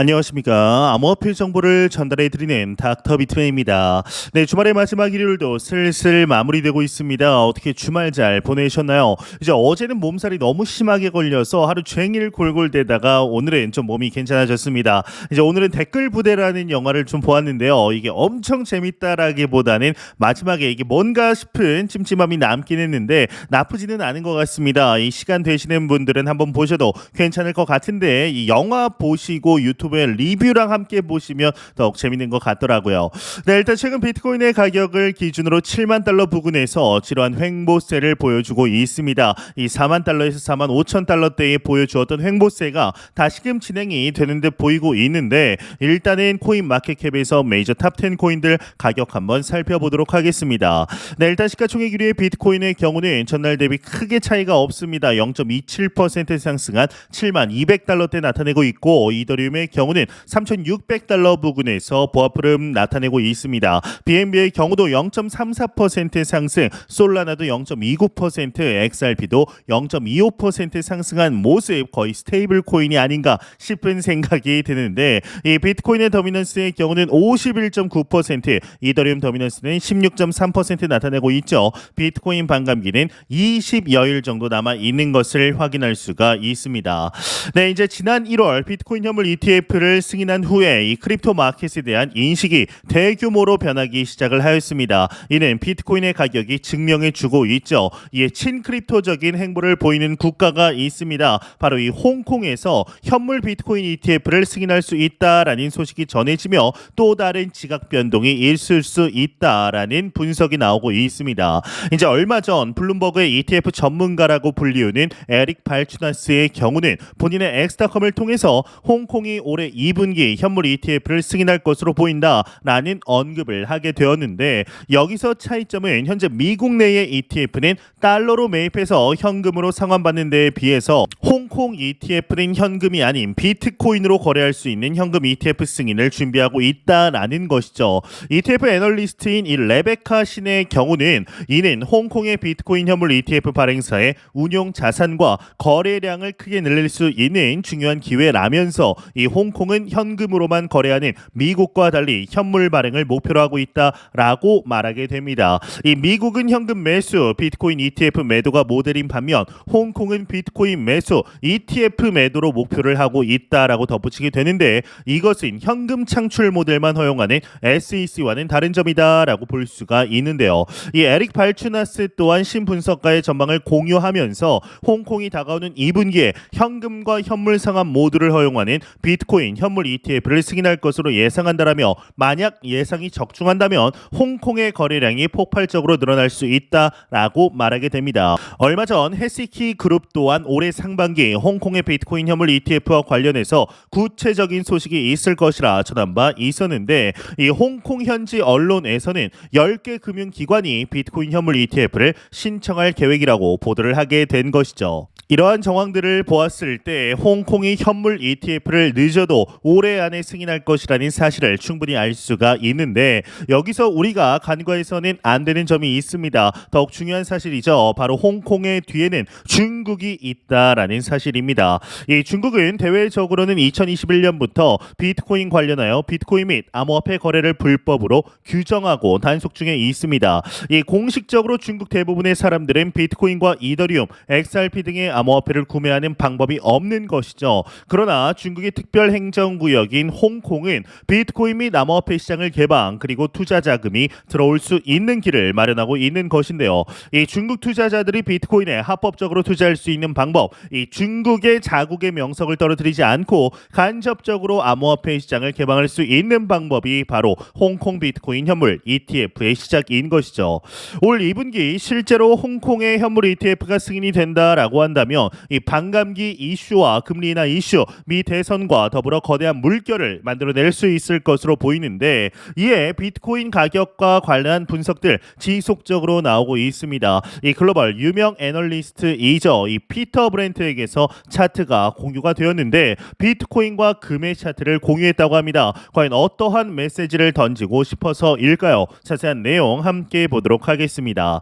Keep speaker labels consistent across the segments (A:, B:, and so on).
A: 안녕하십니까. 암호화폐 정보를 전달해드리는 닥터 비트맨입니다. 네, 주말의 마지막 일요일도 슬슬 마무리되고 있습니다. 어떻게 주말 잘 보내셨나요? 이제 어제는 몸살이 너무 심하게 걸려서 하루 종일 골골대다가 오늘은 좀 몸이 괜찮아졌습니다. 이제 오늘은 댓글 부대라는 영화를 좀 보았는데요. 이게 엄청 재밌다라기보다는 마지막에 이게 뭔가 싶은 찜찜함이 남긴 했는데 나쁘지는 않은 것 같습니다. 이 시간 되시는 분들은 한번 보셔도 괜찮을 것 같은데 이 영화 보시고 유튜브에 리뷰랑 함께 보시면 더욱 재밌는 것 같더라고요. 네, 일단 최근 비트코인의 가격을 기준으로 7만 달러 부근에서 지루한 횡보세를 보여주고 있습니다. 이 4만 달러에서 4만 5천 달러대에 보여주었던 횡보세가 다시금 진행이 되는 듯 보이고 있는데 일단은 코인 마켓캡에서 메이저 탑10 코인들 가격 한번 살펴보도록 하겠습니다. 네, 일단 시가총액 1위의 비트코인의 경우는 전날 대비 크게 차이가 없습니다. 0.27% 상승한 7만 200달러대 나타내고 있고 이더리움의 경우는 3,600달러 부근에서 보합 흐름 나타내고 있습니다. BNB의 경우도 0.34% 상승, 솔라나도 0.29%, XRP도 0.25% 상승한 모습 거의 스테이블 코인이 아닌가 싶은 생각이 드는데 이 비트코인의 더미넌스의 경우는 51.9%, 이더리움 더미넌스는 16.3% 나타내고 있죠. 비트코인 반감기는 20여일 정도 남아 있는 것을 확인할 수가 있습니다. 네, 이제 지난 1월 비트코인 현물 ETF를 승인한 후에 이 크립토 마켓에 대한 인식이 대규모로 변하기 시작을 하였습니다. 이는 비트코인의 가격이 증명해 주고 있죠. 이에 친크립토적인 행보를 보이는 국가가 있습니다. 바로 이 홍콩에서 현물 비트코인 ETF를 승인할 수 있다라는 소식이 전해지며 또 다른 지각 변동이 있을 수 있다라는 분석이 나오고 있습니다. 이제 얼마 전 블룸버그의 ETF 전문가라고 불리우는 에릭 발추나스의 경우는 본인의 엑스타컴을 통해서 홍콩이 올해 2분기 현물 ETF를 승인할 것으로 보인다라는 언급을 하게 되었는데 여기서 차이점은 현재 미국 내의 ETF는 달러로 매입해서 현금으로 상환받는 데에 비해서 홍콩 ETF는 현금이 아닌 비트코인으로 거래할 수 있는 현금 ETF 승인을 준비하고 있다라는 것이죠. ETF 애널리스트인 이 레베카 신의 경우는 이는 홍콩의 비트코인 현물 ETF 발행사의 운용 자산과 거래량을 크게 늘릴 수 있는 중요한 기회라면서 이 홍콩은 현금으로만 거래하는 미국과 달리 현물 발행을 목표로 하고 있다라고 말하게 됩니다. 이 미국은 현금 매수, 비트코인 ETF 매도가 모델인 반면 홍콩은 비트코인 매수, ETF 매도로 목표를 하고 있다라고 덧붙이게 되는데 이것은 현금 창출 모델만 허용하는 SEC와는 다른 점이다라고 볼 수가 있는데요. 이 에릭 발추나스 또한 신분석가의 전망을 공유하면서 홍콩이 다가오는 2분기에 현금과 현물 상환 모두를 허용하는 비트코인 현물 ETF를 승인할 것으로 예상한다라며 만약 예상이 적중한다면 홍콩의 거래량이 폭발적으로 늘어날 수 있다라고 말하게 됩니다. 얼마 전 해시키 그룹 또한 올해 상반기 홍콩의 비트코인 현물 ETF와 관련해서 구체적인 소식이 있을 것이라 전한 바 있었는데 이 홍콩 현지 언론에서는 10개 금융기관이 비트코인 현물 ETF를 신청할 계획이라고 보도를 하게 된 것이죠. 이러한 정황들을 보았을 때 홍콩이 현물 ETF를 늦어도 올해 안에 승인할 것이라는 사실을 충분히 알 수가 있는데 여기서 우리가 간과해서는 안 되는 점이 있습니다. 더욱 중요한 사실이죠. 바로 홍콩의 뒤에는 중국이 있다라는 사실입니다. 이 중국은 대외적으로는 2021년부터 비트코인 관련하여 비트코인 및 암호화폐 거래를 불법으로 규정하고 단속 중에 있습니다. 이 공식적으로 중국 대부분의 사람들은 비트코인과 이더리움, XRP 등의 암호화폐를 구매하는 방법이 없는 것이죠. 그러나 중국의 특별 행정구역인 홍콩은 비트코인 및 암호화폐 시장을 개방 그리고 투자 자금이 들어올 수 있는 길을 마련하고 있는 것인데요. 이 중국 투자자들이 비트코인에 합법적으로 투자할 수 있는 방법, 이 중국의 자국의 명성을 떨어뜨리지 않고 간접적으로 암호화폐 시장을 개방할 수 있는 방법이 바로 홍콩 비트코인 현물 ETF의 시작인 것이죠. 올 2분기 실제로 홍콩의 현물 ETF가 승인이 된다라고 한다면 이 반감기 이슈와 금리 인하 이슈, 미 대선과 더불어 거대한 물결을 만들어낼 수 있을 것으로 보이는데 이에 비트코인 가격과 관련한 분석들 지속적으로 나오고 있습니다. 이 글로벌 유명 애널리스트이죠. 이 피터 브렌트에게서 차트가 공유가 되었는데 비트코인과 금의 차트를 공유했다고 합니다. 과연 어떠한 메시지를 던지고 싶어서일까요? 자세한 내용 함께 보도록 하겠습니다.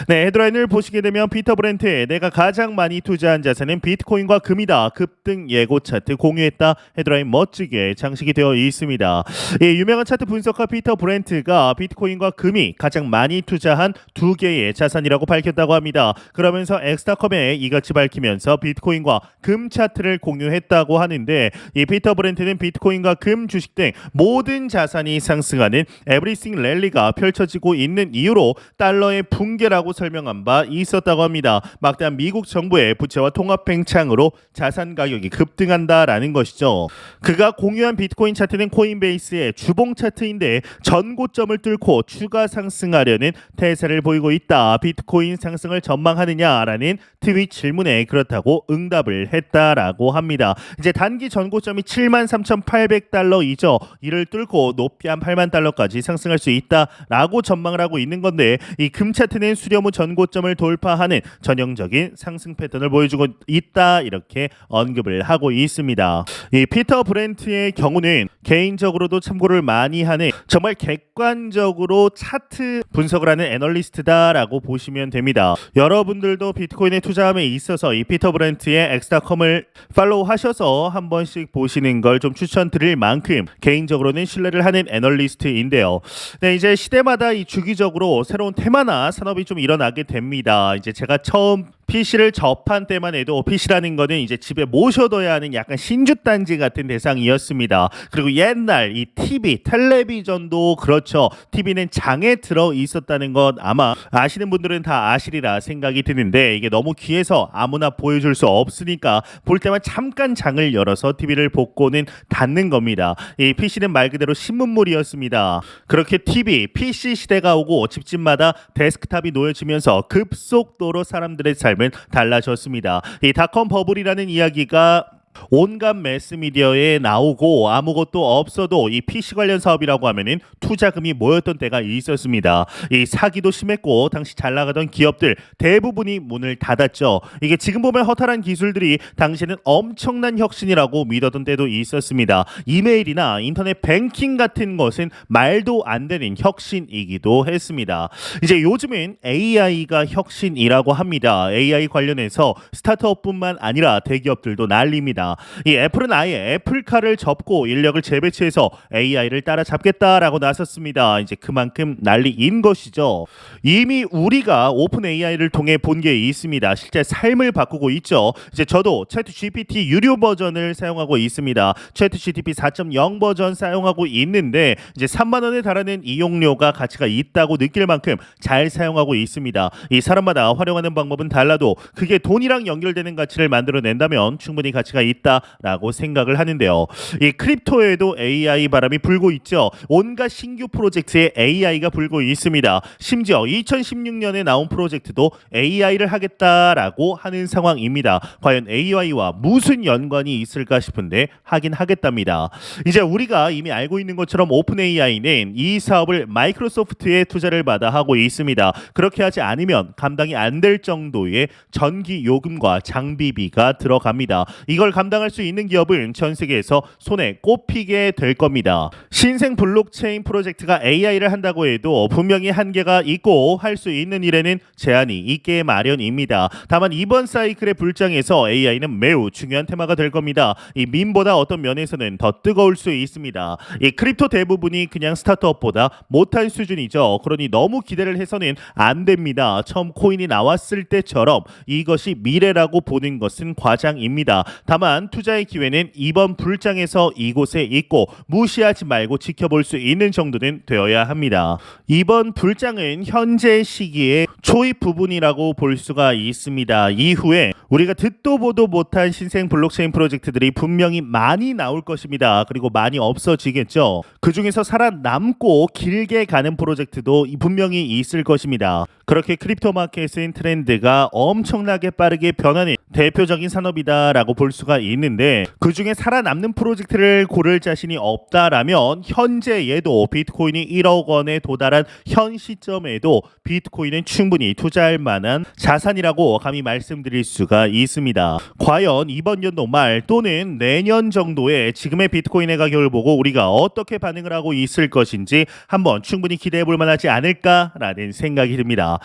A: 네, 헤드라인을 보시게 되면 피터 브렌트의 내가 가장 많이 투자한 자산은 비트코인과 금이다. 급등 예고 차트 공유했다 헤드라인 멋지게 장식이 되어 있습니다. 이 유명한 차트 분석가 피터 브렌트가 비트코인과 금이 가장 많이 투자한 두 개의 자산이라고 밝혔다고 합니다. 그러면서 엑스타컴에 이같이 밝히면서 비트코인과 금 차트를 공유했다고 하는데, 이 피터 브렌트는 비트코인과 금, 주식 등 모든 자산이 상승하는 에브리싱 랠리가 펼쳐지고 있는 이유로 달러의 붕괴라고 설명한 바 있었다고 합니다. 막대한 미국 정부의 부채와 통합 팽창으로 자산 가격이 급등한다라는 것이죠. 그가 공유한 비트코인 차트는 코인베이스의 주봉 차트인데 전고점을 뚫고 추가 상승하려는 태세를 보이고 있다. 비트코인 상승을 전망하느냐라는 트윗 질문에 그렇다고 응답을 했다라고 합니다. 이제 단기 전고점이 73,800달러이죠. 이를 뚫고 높이 한 8만 달러까지 상승할 수 있다라고 전망을 하고 있는 건데, 이 금 차트는 수렴 후 전고점을 돌파하는 전형적인 상승 패턴을 보여주고 있다, 이렇게 언급을 하고 있습니다. 이 피터 브렌트의 경우는 개인적으로도 참고를 많이 하는 정말 객관적으로 차트 분석을 하는 애널리스트다라고 보시면 됩니다. 여러분들도 비트코인에 투자함에 있어서 이 피터 브렌트의 엑스타컴을 팔로우 하셔서 한 번씩 보시는 걸 좀 추천드릴 만큼 개인적으로는 신뢰를 하는 애널리스트인데요. 네, 이제 시대마다 이 주기적으로 새로운 테마나 산업이 좀 일어나게 됩니다. 이제 제가 처음 PC를 접한 때만 해도 PC라는 거는 이제 집에 모셔둬야 하는 약간 신주단지 같은 대상이었습니다. 그리고 옛날 이 TV, 텔레비전도 그렇죠. TV는 장에 들어 있었다는 것 아마 아시는 분들은 다 아시리라 생각이 드는데, 이게 너무 귀해서 아무나 보여줄 수 없으니까 볼 때만 잠깐 장을 열어서 TV를 복고는 닫는 겁니다. 이 PC는 말 그대로 신문물이었습니다. 그렇게 TV, PC 시대가 오고 집집마다 데스크탑이 놓여지면서 급속도로 사람들의 삶은 달라졌습니다. 이 닷컴 버블이라는 이야기가 온갖 매스미디어에 나오고 아무것도 없어도 이 PC 관련 사업이라고 하면은 투자금이 모였던 때가 있었습니다. 이 사기도 심했고 당시 잘 나가던 기업들 대부분이 문을 닫았죠. 이게 지금 보면 허탈한 기술들이 당시에는 엄청난 혁신이라고 믿었던 때도 있었습니다. 이메일이나 인터넷 뱅킹 같은 것은 말도 안 되는 혁신이기도 했습니다. 이제 요즘은 AI가 혁신이라고 합니다. AI 관련해서 스타트업뿐만 아니라 대기업들도 난립니다. 이 애플은 아예 애플카를 접고 인력을 재배치해서 AI를 따라잡겠다라고 나섰습니다. 이제 그만큼 난리인 것이죠. 이미 우리가 오픈 AI를 통해 본 게 있습니다. 실제 삶을 바꾸고 있죠. 이제 저도 챗 GPT 유료 버전을 사용하고 있습니다. 챗 GPT 4.0 버전 사용하고 있는데 이제 3만 원에 달하는 이용료가 가치가 있다고 느낄 만큼 잘 사용하고 있습니다. 이 사람마다 활용하는 방법은 달라도 그게 돈이랑 연결되는 가치를 만들어낸다면 충분히 가치가 있다라고 생각을 하는데요. 이 크립토에도 AI 바람이 불고 있죠. 온갖 신규 프로젝트에 AI가 불고 있습니다. 심지어 2016년에 나온 프로젝트도 AI를 하겠다라고 하는 상황입니다. 과연 AI와 무슨 연관이 있을까 싶은데 하긴 하겠답니다. 이제 우리가 이미 알고 있는 것처럼 오픈 AI는 이 사업을 마이크로소프트에 투자를 받아 하고 있습니다. 그렇게 하지 않으면 감당이 안 될 정도의 전기 요금과 장비비가 들어갑니다. 이걸 감당할 수 있는 기업은 전 세계에서 손에 꼽히게 될 겁니다. 신생 블록체인 프로젝트가 AI를 한다고 해도 분명히 한계가 있고 할 수 있는 일에는 제한이 있게 마련입니다. 다만 이번 사이클의 불장에서 AI는 매우 중요한 테마가 될 겁니다. 이 밈보다 어떤 면에서는 더 뜨거울 수 있습니다. 이 크립토 대부분이 그냥 스타트업보다 못한 수준이죠. 그러니 너무 기대를 해서는 안 됩니다. 처음 코인이 나왔을 때처럼 이것이 미래라고 보는 것은 과장입니다. 다만 투자의 기회는 이번 불장에서 이곳에 있고 무시하지 말고 지켜볼 수 있는 정도는 되어야 합니다. 이번 불장은 현재 시기의 초입 부분이라고 볼 수가 있습니다. 이후에 우리가 듣도 보도 못한 신생 블록체인 프로젝트들이 분명히 많이 나올 것입니다. 그리고 많이 없어지겠죠. 그 중에서 살아남고 길게 가는 프로젝트도 분명히 있을 것입니다. 그렇게 크립토 마켓은 트렌드가 엄청나게 빠르게 변하는 대표적인 산업이다라고 볼 수가 있는데, 그 중에 살아남는 프로젝트를 고를 자신이 없다라면 현재에도 비트코인이 1억 원에 도달한 현 시점에도 비트코인은 충분히 투자할 만한 자산이라고 감히 말씀드릴 수가 있습니다. 과연 이번 연도 말 또는 내년 정도에 지금의 비트코인의 가격을 보고 우리가 어떻게 반응을 하고 있을 것인지 한번 충분히 기대해 볼 만하지 않을까라는 생각이 듭니다.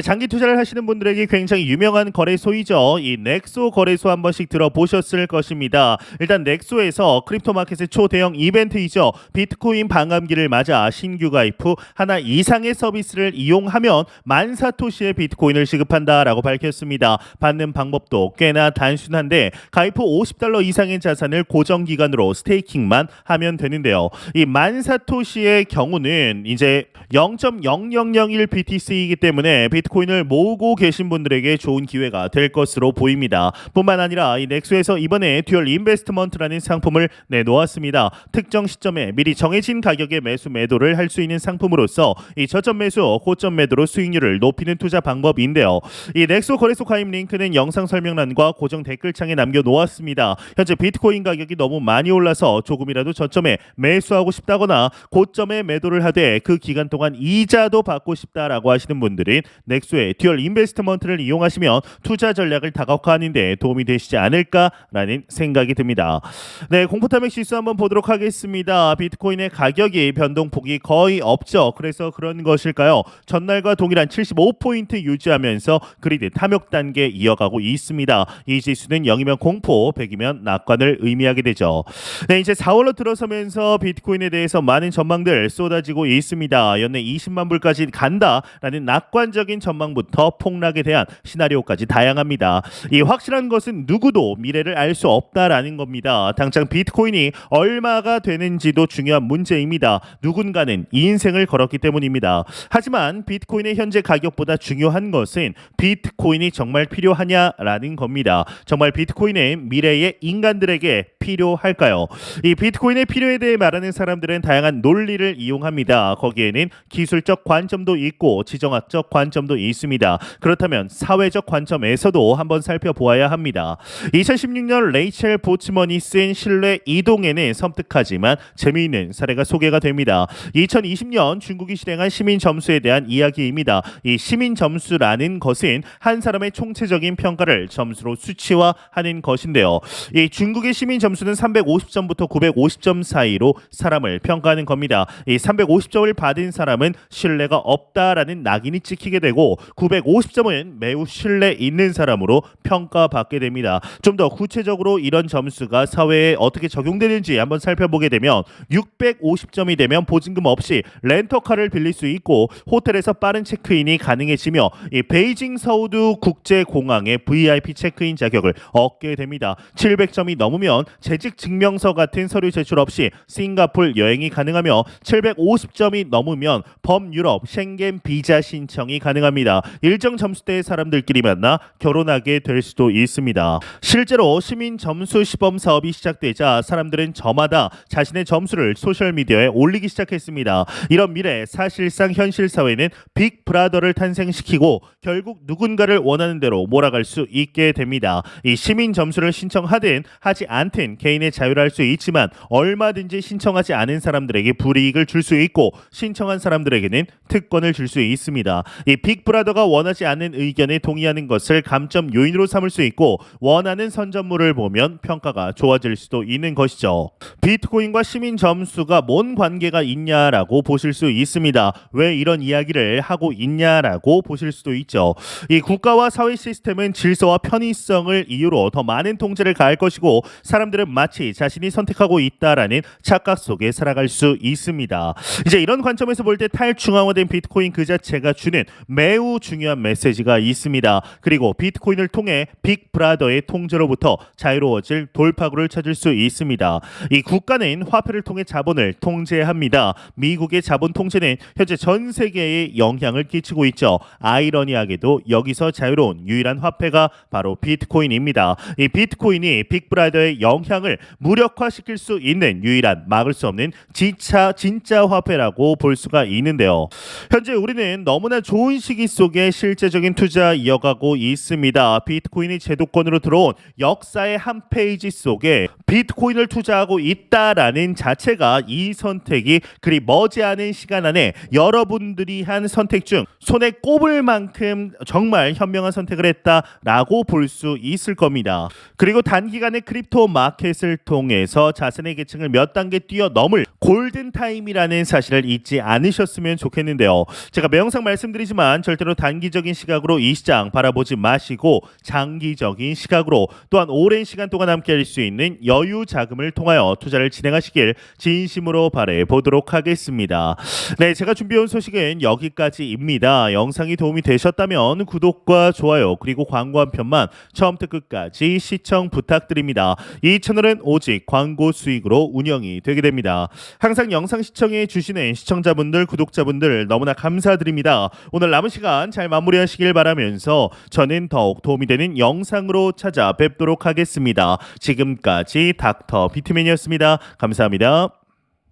A: 장기 투자를 하시는 분들에게 굉장히 유명한 거래소이죠. 이 넥소 거래소 한 번씩 들어보셨을 없을 것입니다. 일단 넥소에서 크립토 마켓의 초대형 이벤트이죠. 비트코인 반감기를 맞아 신규 가입 후 하나 이상의 서비스를 이용하면 10,000사토시의 비트코인을 지급한다라고 밝혔습니다. 받는 방법도 꽤나 단순한데 가입 후 $50 이상의 자산을 고정 기간으로 스테이킹만 하면 되는데요. 이 10,000사토시의 경우는 이제 0.0001 BTC이기 때문에 비트코인을 모으고 계신 분들에게 좋은 기회가 될 것으로 보입니다. 뿐만 아니라 이 넥소에서 이번에 듀얼 인베스트먼트라는 상품을 내놓았습니다. 특정 시점에 미리 정해진 가격의 매수 매도를 할 수 있는 상품으로서 이 저점 매수, 고점 매도로 수익률을 높이는 투자 방법인데요. 이 넥소 거래소 가입 링크는 영상 설명란과 고정 댓글창에 남겨놓았습니다. 현재 비트코인 가격이 너무 많이 올라서 조금이라도 저점에 매수하고 싶다거나 고점에 매도를 하되 그 기간 동안 이자도 받고 싶다라고 하시는 분들은 넥소의 듀얼 인베스트먼트를 이용하시면 투자 전략을 다각화하는 데 도움이 되시지 않을까라는 생각이 듭니다. 네, 공포탐액 지수 한번 보도록 하겠습니다. 비트코인의 가격이 변동폭이 거의 없죠. 그래서 그런 것일까요? 전날과 동일한 75포인트 유지하면서 그리드 탐욕 단계 이어가고 있습니다. 이 지수는 0이면 공포, 100이면 낙관을 의미하게 되죠. 네, 이제 4월로 들어서면서 비트코인에 대해서 많은 전망들 쏟아지고 있습니다. 연내 20만 불까지 간다라는 낙관적인 전망부터 폭락에 대한 시나리오까지 다양합니다. 이 확실한 것은 누구도 미래를 알 수 없다라는 겁니다. 당장 비트코인이 얼마가 되는지도 중요한 문제입니다. 누군가는 이 인생을 걸었기 때문입니다. 하지만 비트코인의 현재 가격보다 중요한 것은 비트코인이 정말 필요하냐라는 겁니다. 정말 비트코인은 미래의 인간들에게 필요할까요? 이 비트코인의 필요에 대해 말하는 사람들은 다양한 논리를 이용합니다. 거기에는 기술적 관점도 있고 지정학적 관점도 있습니다. 그렇다면 사회적 관점에서도 한번 살펴보아야 합니다. 2016년 레이첼 보츠먼이 쓴 신뢰 이동에는 섬뜩하지만 재미있는 사례가 소개가 됩니다. 2020년 중국이 실행한 시민 점수에 대한 이야기입니다. 이 시민 점수라는 것은 한 사람의 총체적인 평가를 점수로 수치화하는 것인데요. 이 중국의 시민 점수는 350점부터 950점 사이로 사람을 평가하는 겁니다. 이 350점을 받은 사람은 신뢰가 없다라는 낙인이 찍히게 되고 950점은 매우 신뢰 있는 사람으로 평가받게 됩니다. 좀 더 구체적으로 이런 점수가 사회에 어떻게 적용되는지 한번 살펴보게 되면 650점이 되면 보증금 없이 렌터카를 빌릴 수 있고 호텔에서 빠른 체크인이 가능해지며 이 베이징 서우두 국제공항의 VIP 체크인 자격을 얻게 됩니다. 700점이 넘으면 재직 증명서 같은 서류 제출 없이 싱가폴 여행이 가능하며 750점이 넘으면 범유럽 쉥겐 비자 신청이 가능합니다. 일정 점수대의 사람들끼리 만나 결혼하게 될 수도 있습니다. 실제로 시민 점수 시범 사업이 시작되자 사람들은 저마다 자신의 점수를 소셜미디어에 올리기 시작했습니다. 이런 미래 사실상 현실 사회는 빅브라더를 탄생시키고 결국 누군가를 원하는 대로 몰아갈 수 있게 됩니다. 이 시민 점수를 신청하든 하지 않든 개인의 자유를 할 수 있지만 얼마든지 신청하지 않은 사람들에게 불이익을 줄 수 있고 신청한 사람들에게는 특권을 줄 수 있습니다. 이 빅브라더가 원하지 않는 의견에 동의하는 것을 감점 요인으로 삼을 수 있고 원하는 선전물을 보면 평가가 좋아질 수도 있는 것이죠. 비트코인과 시민 점수가 뭔 관계가 있냐라고 보실 수 있습니다. 왜 이런 이야기를 하고 있냐라고 보실 수도 있죠. 이 국가와 사회 시스템은 질서와 편의성을 이유로 더 많은 통제를 가할 것이고 사람들은 마치 자신이 선택하고 있다라는 착각 속에 살아갈 수 있습니다. 이제 이런 관점에서 볼 때 탈중앙화된 비트코인 그 자체가 주는 매우 중요한 메시지가 있습니다. 그리고 비트코인을 통해 빅브라더의 통제로부터 자유로워질 돌파구를 찾을 수 있습니다. 이 국가는 화폐를 통해 자본을 통제합니다. 미국의 자본 통제는 현재 전 세계에 영향을 끼치고 있죠. 아이러니하게도 여기서 자유로운 유일한 화폐가 바로 비트코인입니다. 이 비트코인이 빅브라더의 영향을 무력화시킬 수 있는 유일한 막을 수 없는 진짜 화폐라고 볼 수가 있는데요. 현재 우리는 너무나 좋은 시기 속에 실제적인 투자 이어가고 있습니다. 비트코인이 제도권으로 들어온 역사의 한 페이지 속에 비트코인을 투자하고 있다라는 자체가 이 선택이 그리 머지않은 시간 안에 여러분들이 한 선택 중 손에 꼽을 만큼 정말 현명한 선택을 했다라고 볼 수 있을 겁니다. 그리고 단기간에 크립토 마켓 마켓을 통해서 자신의 계층을 몇 단계 뛰어넘을 골든타임이라는 사실을 잊지 않으셨으면 좋겠는데요. 제가 매 영상 말씀드리지만 절대로 단기적인 시각으로 이 시장 바라보지 마시고 장기적인 시각으로 또한 오랜 시간 동안 함께할 수 있는 여유 자금을 통하여 투자를 진행하시길 진심으로 바라보도록 하겠습니다. 네, 제가 준비해온 소식은 여기까지입니다. 영상이 도움이 되셨다면 구독과 좋아요 그리고 광고 한 편만 처음부터 끝까지 시청 부탁드립니다. 이 채널은 오직 광고 수익으로 운영이 되게 됩니다. 항상 영상 시청해 주시는 시청자분들 구독자분들 너무나 감사드립니다. 오늘 남은 시간 잘 마무리하시길 바라면서 저는 더욱 도움이 되는 영상으로 찾아뵙도록 하겠습니다. 지금까지 닥터 비트맨이었습니다. 감사합니다.